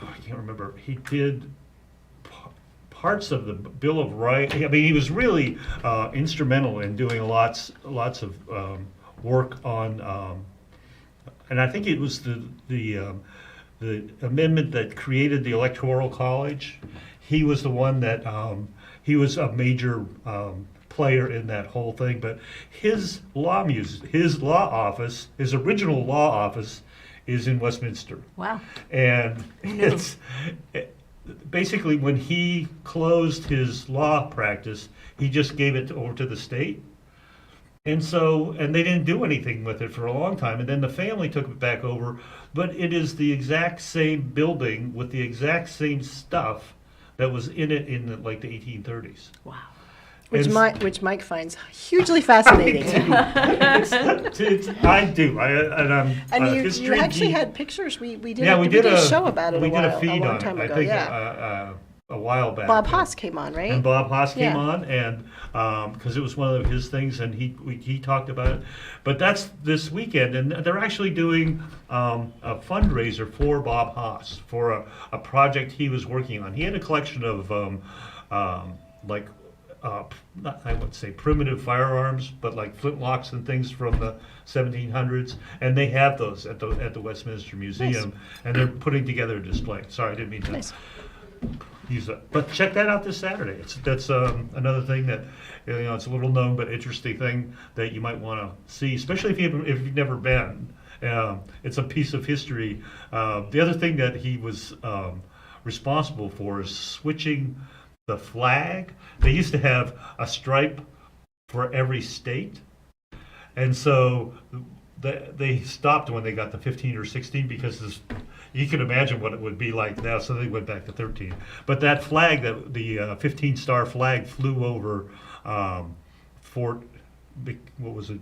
I can't remember, he did parts of the Bill of Rights. I mean, he was really instrumental in doing lots of work on, and I think it was the amendment that created the Electoral College. He was the one that he was a major player in that whole thing. But his his law office, his original law office, is in Westminster. Wow. And it's basically when he closed his law practice, he just gave it over to the state. And so, and they didn't do anything with it for a long time. And then the family took it back over. But it is the exact same building with the exact same stuff that was in it in like the 1830s. Wow. Which Mike finds hugely fascinating. I do. I'm You actually had pictures. We did. Yeah, we did a show about it. We did a feed long on time it. ago. I think Yeah. A while back. Bob Haas came on, right? And Bob Haas came Yeah. on, and because it was one of his things, and he talked about it. But that's this weekend, and they're actually doing a fundraiser for Bob Haas for a project he was working on. He had a collection of I would say primitive firearms, but like flintlocks and things from the 1700s, and they have those at the Westminster Museum, and they're putting together a display. Sorry, I didn't mean to use that, but check that out this Saturday. That's another thing that it's a little known but interesting thing that you might want to see, especially if you've never been. It's a piece of history. The other thing that he was responsible for is switching the flag. They used to have a stripe for every state, and so they stopped when they got to 15 or 16 because you can imagine what it would be like now. So they went back to 13. But that flag, the 15-star flag, flew over Fort. What was it?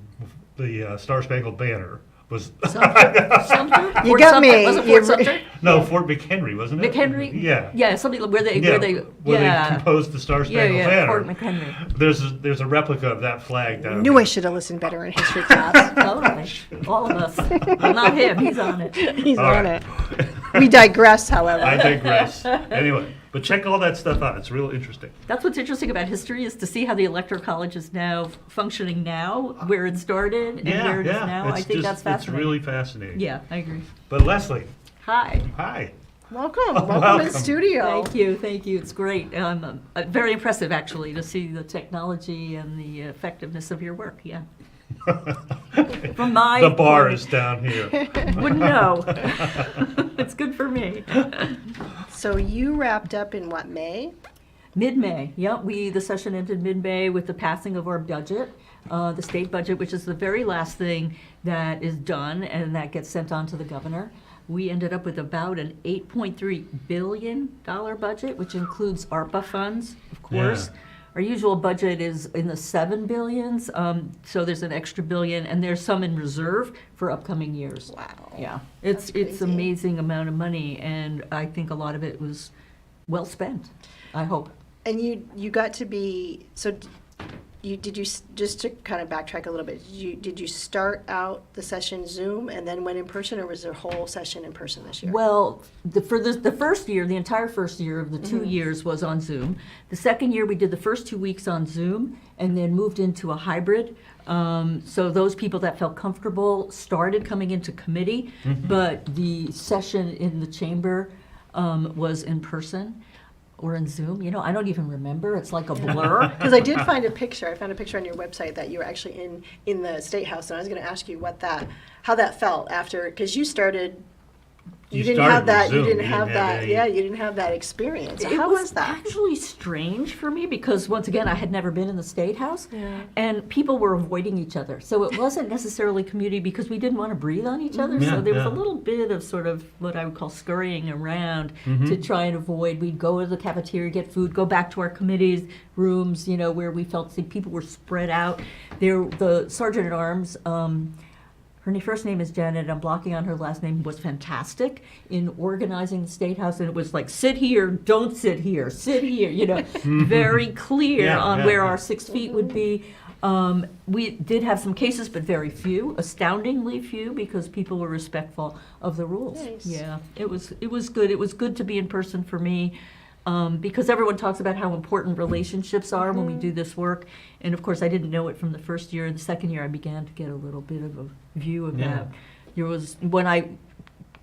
The Star Spangled Banner. Was Sumter? You Fort got Sumter? me. Was it Fort Sumter? no, Fort McHenry, wasn't it? McHenry? Yeah. Yeah, something where they composed the Star Spangled Banner. Fort McHenry. There's a replica of that flag down Knew there. I should have listened better in history class. Totally. All of us. Well, not him. He's on it. He's All on right. it. We digress, however. I digress. Anyway, but check all that stuff out. It's real interesting. That's what's interesting about history is to see how the Electoral College is now functioning now, where it started and where it is now. I think that's fascinating. It's really fascinating. Yeah, I agree. But Leslie, Hi. hi. Welcome to Welcome. the studio. Thank you. It's great. Very impressive, actually, to see the technology and the effectiveness of your work. Yeah. From my The bar is down here. wouldn't know. It's good for me. So you wrapped up in what, May? Mid-May. Yep. The session ended mid-May with the passing of our budget, the state budget, which is the very last thing that is done and that gets sent on to the governor. We ended up with about an $8.3 billion budget, which includes ARPA funds, of course. Yeah. Our usual budget is in the 7 billions, so there's an extra billion, and there's some in reserve for upcoming years. Wow. Yeah, That's it's crazy. amazing amount of money, and I think a lot of it was well spent, I hope. And you got to be, so just to kind of backtrack a little bit, did you start out the session Zoom and then went in person, or was there a whole session in person this year? Well, for the first year, the entire first year of the 2 years was on Zoom. The second year, we did the first 2 weeks on Zoom and then moved into a hybrid. So those people that felt comfortable started coming into committee, but the session in the chamber was in person or in Zoom. I don't even remember. It's like a blur. Because I did find a picture. I found a picture on your website that you were actually in the State House, and I was going to ask you how that felt after, because you started. You didn't started have with that. Zoom. You didn't You have didn't have that. any- Yeah, you didn't have that experience. So It how was that? actually strange for me because, once again, I had never been in the State House, Yeah. and people were avoiding each other. So it wasn't necessarily community because we didn't want to breathe on each other. Yeah, So there was yeah. a little bit of sort of what I would call scurrying around to try and avoid. We'd go to the cafeteria, get food, go back to our committees rooms, where we felt people were spread out. The Sergeant at Arms. Her first name is Janet, and I'm blocking on her last name, was fantastic in organizing the State House. And it was like, sit here, don't sit here, sit here, very clear Yeah, on yeah, where yeah. our 6 feet would be. We did have some cases, but very few, astoundingly few, because people were respectful of the rules. Nice. Yeah, it was good. It was good to be in person for me, because everyone talks about how important relationships are when we do this work. And of course, I didn't know it from the first year. The second year, I began to get a little bit of a view of Yeah. that. There was, when I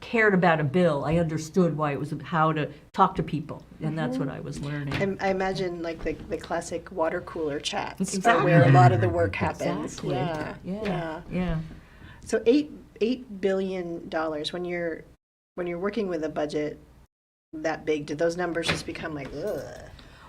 cared about a bill, I understood why it was how to talk to people, and that's what I was learning. I imagine like the classic water cooler chats are Exactly. where a lot of the work happens. Exactly. Yeah. Yeah. Yeah. So $8 billion when you're working with a budget that big, do those numbers just become like ugh?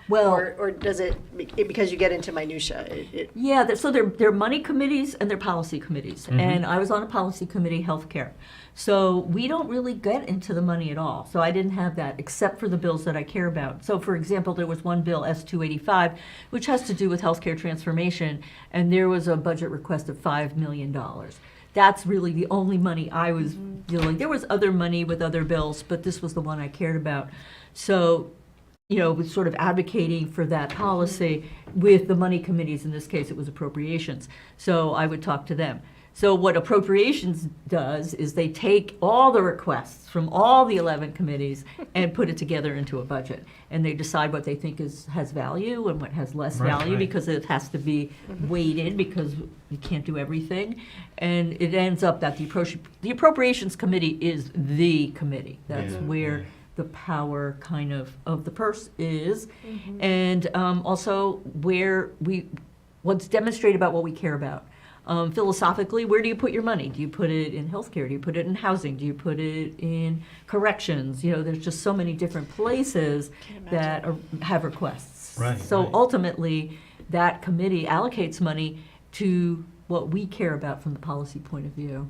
Well, Or does it because you get into minutia? yeah, so they're money committees and they're policy committees. And I was on a policy committee, healthcare. So we don't really get into the money at all. So I didn't have that except for the bills that I care about. So for example, there was one bill, S-285, which has to do with healthcare transformation, and there was a budget request of $5 million. That's really the only money I was dealing. There was other money with other bills, but this was the one I cared about. So, you know, was sort of advocating for that policy with the money committees. In this case, it was appropriations. So I would talk to them. So what appropriations does is they take all the requests from all the 11 committees and put it together into a budget. And they decide what they think has value and what has less Right, value, right. because it has to be weighted, because you can't do everything. And it ends up that the appropriations committee is the committee. That's Yeah, where yeah. the power kind of the purse is, and also where what's demonstrated about what we care about. Philosophically, where do you put your money? Do you put it in healthcare? Do you put it in housing? Do you put it in corrections? You know, there's just so many different places that have requests. Right, So right. ultimately, that committee allocates money to what we care about from the policy point of view.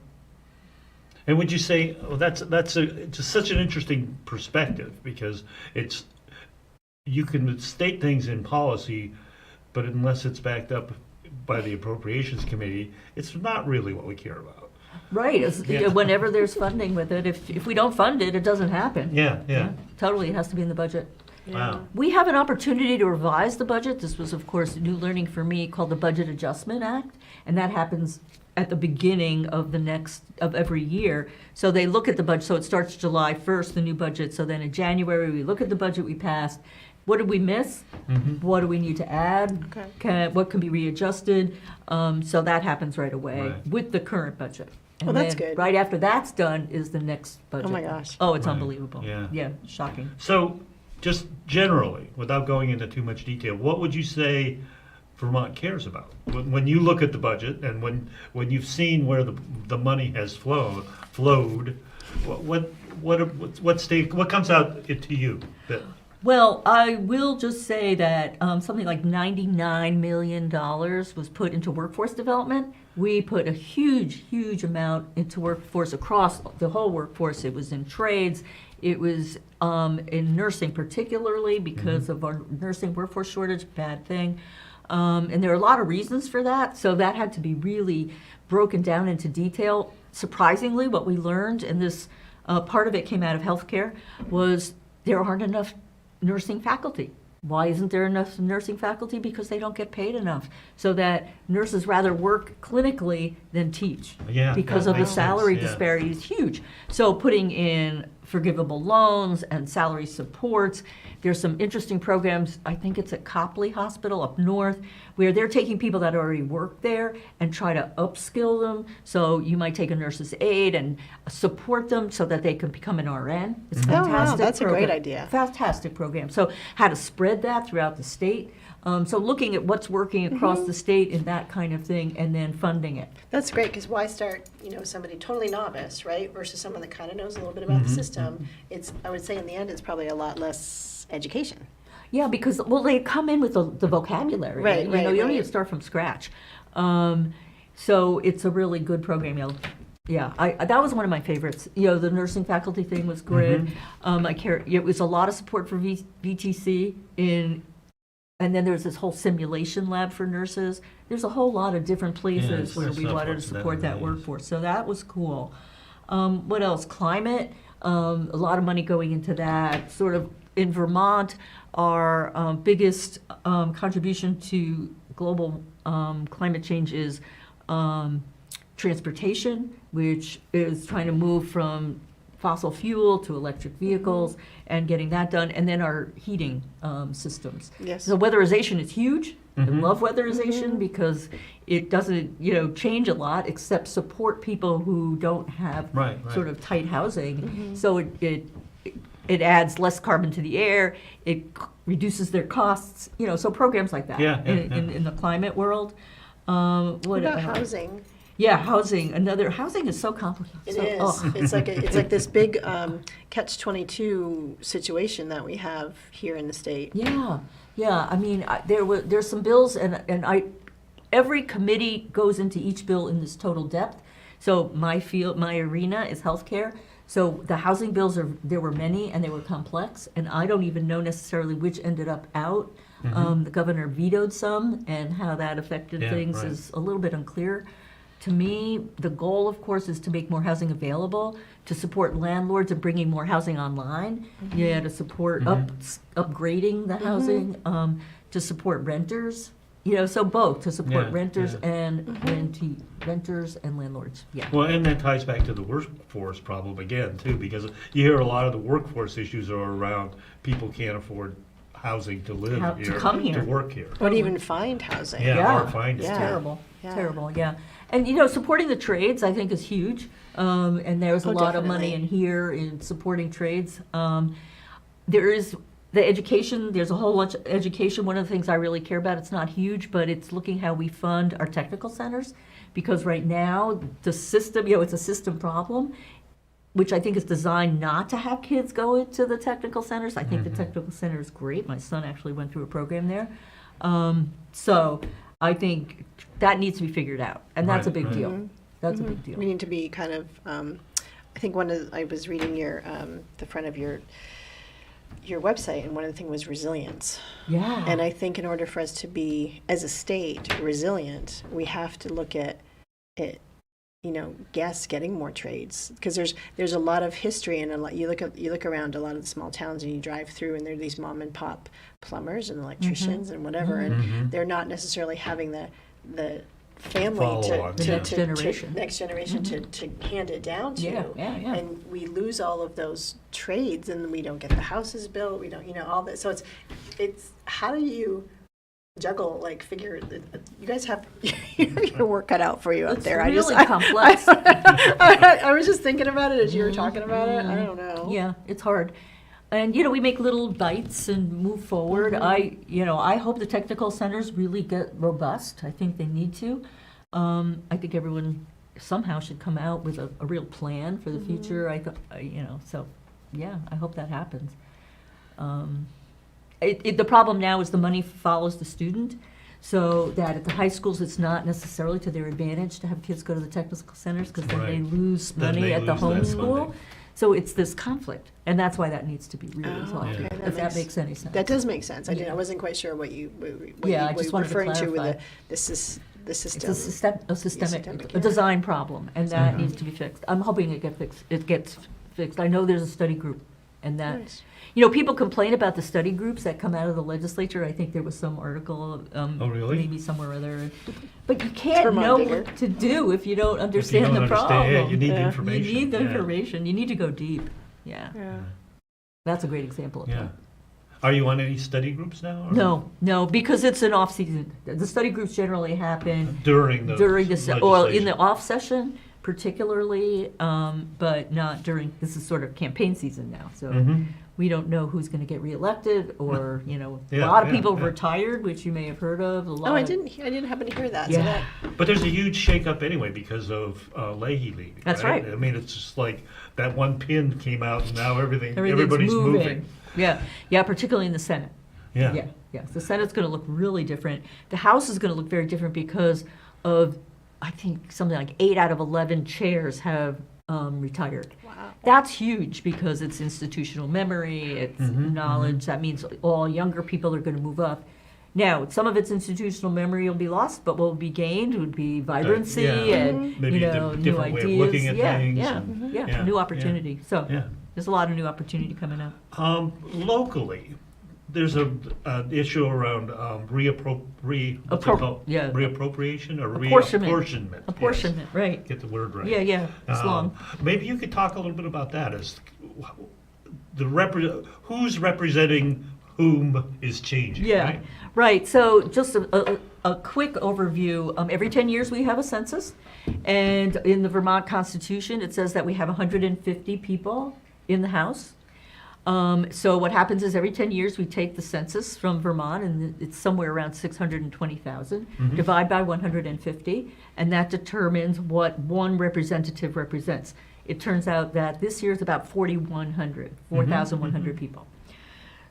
And would you say, oh, it's such an interesting perspective, because you can state things in policy, but unless it's backed up by the appropriations committee, it's not really what we care about. Right, Yeah. whenever there's funding with it, if we don't fund it, it doesn't happen. Yeah. Totally, it has to be in the budget. Wow. We have an opportunity to revise the budget. This was, of course, new learning for me, called the Budget Adjustment Act, and that happens at the beginning of every year. So they look at the budget, so it starts July 1st, the new budget. So then in January, we look at the budget we passed. What did we miss? What do we need to add? Okay. What can be readjusted? So that happens right away Right. with the current budget. And Well, that's then good. Right after that's done is the next budget. Oh my gosh. Oh, it's Right. unbelievable. Yeah. Shocking. So, just generally, without going into too much detail, what would you say Vermont cares about? When you look at the budget, and when you've seen where the money has flowed, what comes out to you? Well, I will just say that something like $99 million was put into workforce development. We put a huge amount into workforce across the whole workforce. It was in trades. It was in nursing, particularly because of our nursing workforce shortage, bad thing. And there are a lot of reasons for that. So that had to be really broken down into detail. Surprisingly, what we learned, and this part of it came out of healthcare, was there aren't enough nursing faculty. Why isn't there enough nursing faculty? Because they don't get paid enough. So that nurses rather work clinically than teach. Yeah, because that of the makes sense, salary yeah. disparity is huge. So putting in forgivable loans and salary supports. There's some interesting programs, I think it's at Copley Hospital up north, where they're taking people that already work there and try to upskill them. So you might take a nurse's aide and support them so that they can become an RN. It's Oh, wow, fantastic. that's a great program. idea. Fantastic program. So how to spread that throughout the state. So looking at what's working across the state in that kind of thing, and then funding it. That's great, because why start, somebody totally novice, right, versus someone that kind of knows a little bit about the system? I would say in the end, it's probably a lot less education. Yeah, because, they come in with the vocabulary. Right, You right, don't need right. to start from scratch. So it's a really good program. Yeah, that was one of my favorites. The nursing faculty thing was great. It was a lot of support for VTC and then there's this whole simulation lab for nurses. There's a whole lot of different places where there's we stuff wanted to like that support that nowadays. workforce. So that was cool. What else? Climate. A lot of money going into that. Sort of in Vermont, our biggest contribution to global climate change is transportation, which is trying to move from fossil fuel to electric vehicles and getting that done, and then our heating systems. Yes. So weatherization is huge. I Mhm. love weatherization because it doesn't, change a lot except support people who don't have Right, right. sort of tight housing. So it adds less carbon to the air. It reduces their costs. So programs like that Yeah, in the climate world. What about housing? Yeah, housing. Housing is so complicated. It So- is. oh. It's like this big catch-22 situation that we have here in the state. Yeah. I mean, there's some bills, and every committee goes into each bill in this total depth. So my arena is healthcare. So the housing bills there were many, and they were complex, and I don't even know necessarily which ended up out. The governor vetoed some, and how that affected Yeah, things right. is a little bit unclear. To me, the goal, of course, is to make more housing available, to support landlords and bringing more housing online. Yeah, to support upgrading the housing, to support renters. So both, to support Yeah, renters yeah. and renters and landlords. Yeah. Well, and that ties back to the workforce problem again, too, because you hear a lot of the workforce issues are around people can't afford housing to live To here, come here. to work here. Or to even find housing. Yeah, or find it. Yeah. Terrible, Yeah. terrible, yeah. And, supporting the trades, I think, is huge. And there's a Oh, lot of money in definitely. here in supporting trades. There is the education, there's a whole bunch of education. One of the things I really care about, it's not huge, but it's looking how we fund our technical centers. Because right now, the system, it's a system problem, which I think is designed not to have kids go into the technical centers. I think the technical center is great. My son actually went through a program there. So I think that needs to be figured out, and that's a Right, big right. deal. That's a big deal. We need to be kind of, I think I was reading the front of your website, and one of the things was resilience. Yeah. And I think in order for us to be, as a state, resilient, we have to look at it, getting more trades, because there's a lot of history, and you look around a lot of the small towns, and you drive through, and there are these mom and pop plumbers and electricians and whatever, and they're not necessarily having the family Follow on, The next generation. next generation to hand it down to. Yeah. And we lose all of those trades, and we don't get the houses built. We don't, all that. So it's how do you juggle, figure? You guys have your work cut out for you up It's there. really complex. I was just thinking about it as you were talking about it. I don't know. Yeah, it's hard. And, we make little bites and move forward. I hope the technical centers really get robust. I think they need to. I think everyone somehow should come out with a real plan for the future. So, yeah, I hope that happens. The problem now is the money follows the student. So that at the high schools, it's not necessarily to their advantage to have kids go to the technical centers, because then they Right. lose Then money they at the lose home that school. money. So it's this conflict, and that's why that needs to be really Oh, resolved, okay, if that makes any sense. That does make sense. I Yeah. wasn't quite sure what you Yeah, I were just wanted to referring to with clarify. the system. It's a systemic, Systemic, a yeah. design problem, and that Mhm. needs to be fixed. I'm hoping it gets fixed. I know there's a study group, and that, Nice. people complain about the study groups that come out of the legislature. I think there was some article, Oh, really? maybe somewhere or other. But you can't Vermont know digger. what to do if you don't If you understand don't the understand, problem. you need the Yeah. information. You need the yeah. information. You need to go deep. Yeah, Yeah. that's a great example of Yeah. that. Are you on any study groups now? or No, because it's an off-season. The study groups generally happen During the during the, or in the legislation. off session particularly, but not during, this is sort of campaign season now. So Mhm. we don't know who's going to get reelected, or, a Yeah, lot of yeah, people yeah. retired, which you may have heard of. I didn't happen to hear that. So Yeah. that, But there's a huge shakeup anyway because of Leahy leaving. That's right. I mean, it's just like that one pin came out, and now Everything's everybody's moving. Yeah, particularly in the Senate. Yeah. Yes. The Senate's going to look really different. The House is going to look very different because of, I think, something like 8 out of 11 chairs have retired. wow. That's huge because it's institutional memory, it's knowledge. That means all younger people are going to move up. Now, some of its institutional memory will be lost, but what will be gained would be vibrancy Yeah. and, Maybe a new different way of ideas. looking at yeah, things yeah, and- yeah, yeah, new yeah. opportunity. So Yeah. there's a lot of new opportunity coming up. Locally, there's an issue around what's it called? Yeah. Reappropriation or Apportionment. reapportionment. Apportionment, Yes. right. Get the word right. Yeah, it's long. Maybe you could talk a little bit about that. As who's representing whom is changing, Yeah, right? right. So just a quick overview. Every 10 years we have a census. And in the Vermont Constitution, it says that we have 150 people in the House. So what happens is every 10 years we take the census from Vermont, and it's somewhere around 620,000, divide by 150, and that determines what one representative represents. It turns out that this year is about 4,100 people.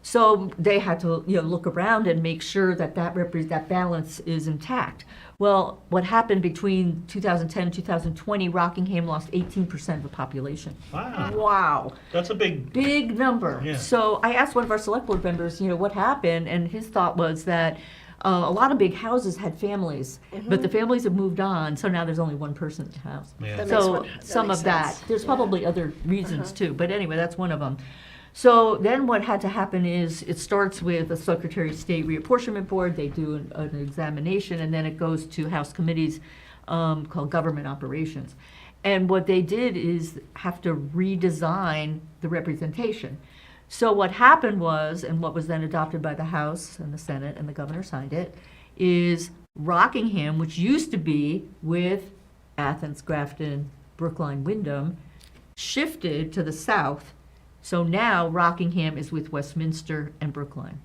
So they had to look around and make sure that that balance is intact. Well, what happened between 2010 and 2020, Rockingham lost 18% of the population. Wow. Wow. That's a Big number. Yeah. So I asked one of our select board members, what happened, and his thought was that a lot of big houses had families, but the families have moved on, so now there's only one person in the house. Yeah. That So makes some sense. of that. There's Yeah. probably other reasons too, but anyway, that's one of them. So then what had to happen is it starts with a Secretary of State Reapportionment Board. They do an examination, and then it goes to House committees called Government Operations. And what they did is have to redesign the representation. So what happened was, and what was then adopted by the House and the Senate, and the governor signed it, is Rockingham, which used to be with Athens, Grafton, Brookline, Windham, shifted to the south. So now Rockingham is with Westminster and Brookline.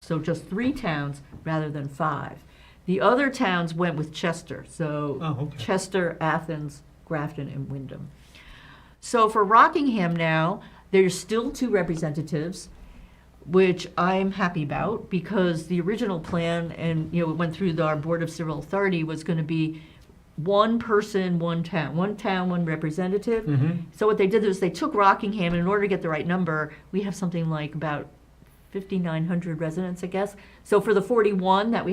So just 3 towns rather than 5. The other towns went with Chester. So okay. Chester, Athens, Grafton, and Windham. So for Rockingham now, there's still 2 representatives, which I'm happy about, because the original plan, and it went through our Board of Civil Authority, was going to be 1 person, 1 town, 1 town, 1 representative. So what they did was they took Rockingham, and in order to get the right number, we have something like about 5,900 residents, I guess. So for the 41 that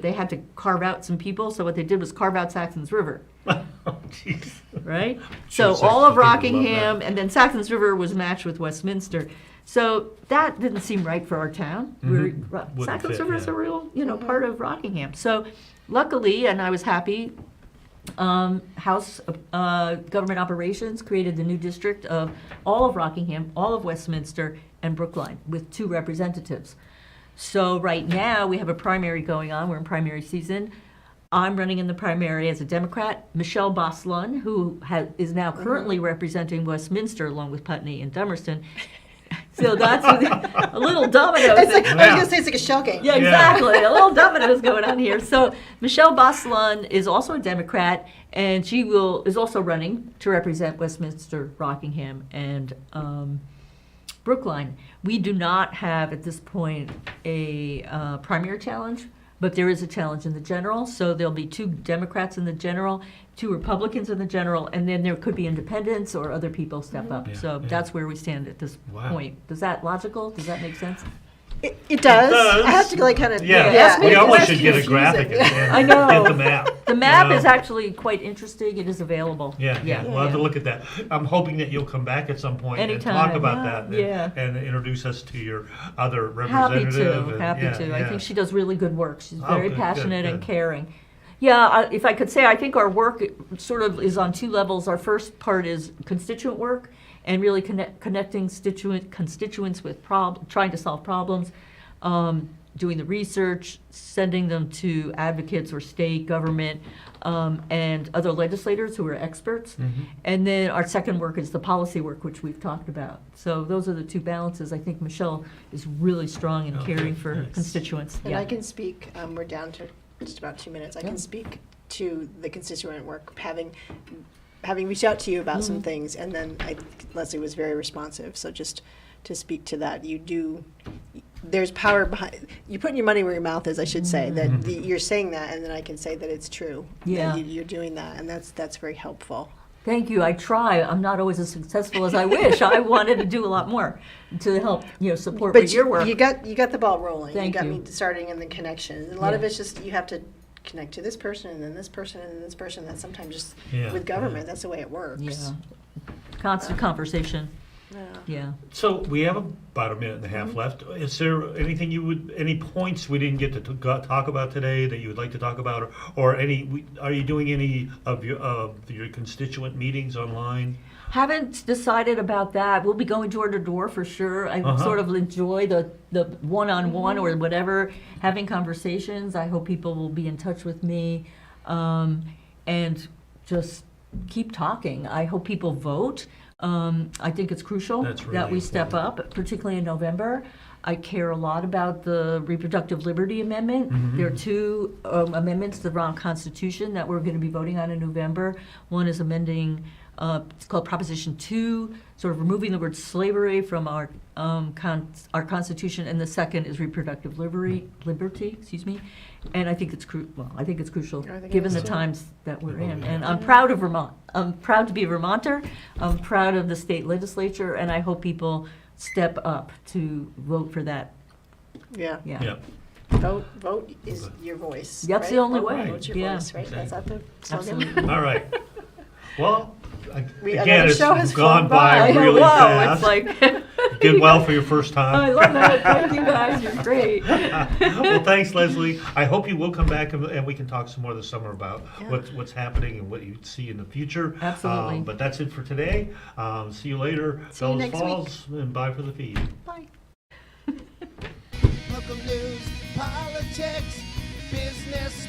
they had to carve out some people. So what they did was carve out Saxon's River, Oh, jeez. right? Sure, So all of Saxon people love Rockingham, and then Saxon's River was matched with Westminster. So that didn't seem right for our town. Saxon's fit, River is yeah. a real, part of Rockingham. So luckily, and I was happy, House Government Operations created the new district of all of Rockingham, all of Westminster, and Brookline with 2 representatives. So right now we have a primary going on. We're in primary season. I'm running in the primary as a Democrat. Michelle Boslun, who is now currently representing Westminster along with Putney and Dummerston. So that's a little domino. It's like, I was Yeah. gonna say it's like a shell game. Yeah, exactly. A little dominoes going on here. So Michelle Boslun is also a Democrat, and she is also running to represent Westminster, Rockingham, and Brookline. We do not have at this point a primary challenge, but there is a challenge in the general. So there'll be 2 Democrats in the general, 2 Republicans in the general, and then there could be independents or other people step up. Yeah, So yeah. that's where we stand at this Wow. point. Is that logical? Does that make sense? It does. does. I have to like kind of Yeah, ask me we a almost question. should get a Confusing. graphic and I know. get the map. The map you is know? actually quite interesting. It is available. Yeah, we'll have to look at that. I'm hoping that you'll come back at some point Anytime. and talk about that and, Yeah. and introduce us to your other Happy representative. to, and- happy yeah, to. I yeah. think she does really good work. She's Oh, very good, passionate good, and good. caring. Yeah, if I could say, I think our work sort of is on 2 levels. Our first part is constituent work and really connecting constituents with trying to solve problems, doing the research, sending them to advocates or state government and other legislators who are experts. And then our second work is the policy work, which we've talked about. So those are the 2 balances. I think Michelle is really strong in Okay, caring for her nice. constituents. And I can speak, we're down to just about 2 minutes. I can speak to the constituent work, having reached out to you about some things, and then Leslie was very responsive. So just to speak to that, there's power behind, you putting your money where your mouth is, I should say, that you're saying that, and then I can say that it's true. Yeah. That you're doing that, and that's very helpful. Thank you. I try. I'm not always as successful as I wish. I wanted to do a lot more to help, support But your work. you got the ball rolling. Thank you got you. me starting in the connection. And a lot of Yeah. it's just you have to connect to this person and then this person and then this person. That's sometimes just Yeah, with government. That's the way it works. Yeah. Constant conversation. Yeah. So we have about a minute and a half left. Is there anything any points we didn't get to talk about today that you would like to talk about, or are you doing any of your constituent meetings online? Haven't decided about that. We'll be going door to door for sure. I sort of enjoy the one-on-one or whatever, having conversations. I hope people will be in touch with me, and just keep talking. I hope people vote. I think it's crucial That's really that we step important. up, particularly in November. I care a lot about the Reproductive Liberty Amendment. There are two amendments to the Vermont Constitution that we're going to be voting on in November. One is amending, it's called Proposition 2, sort of removing the word slavery from our Constitution, and the second is reproductive liberty, and I think it's crucial. I think it Given is the too. times that we're in, and I'm proud of Vermont. I'm proud to be a Vermonter. I'm proud of the state legislature, and I hope people step up to vote for that. Yeah. Yeah. Vote is your voice. That's right? the only Vote, way. Vote's your Yeah. voice, right? That's not the slogan. Absolutely. All right. Well, again, another it's show has gone flown by. by really Whoa, fast. it's like, Did well for your first I time. love that. Thank you guys. You're great. Well, thanks, Leslie. I hope you will come back and we can talk some more this summer about Yeah. what's happening and what you see in the future. Absolutely. But that's it for today. See you later, See you Bellas next Falls, and bye for the feed. Bye. Local news, politics, business,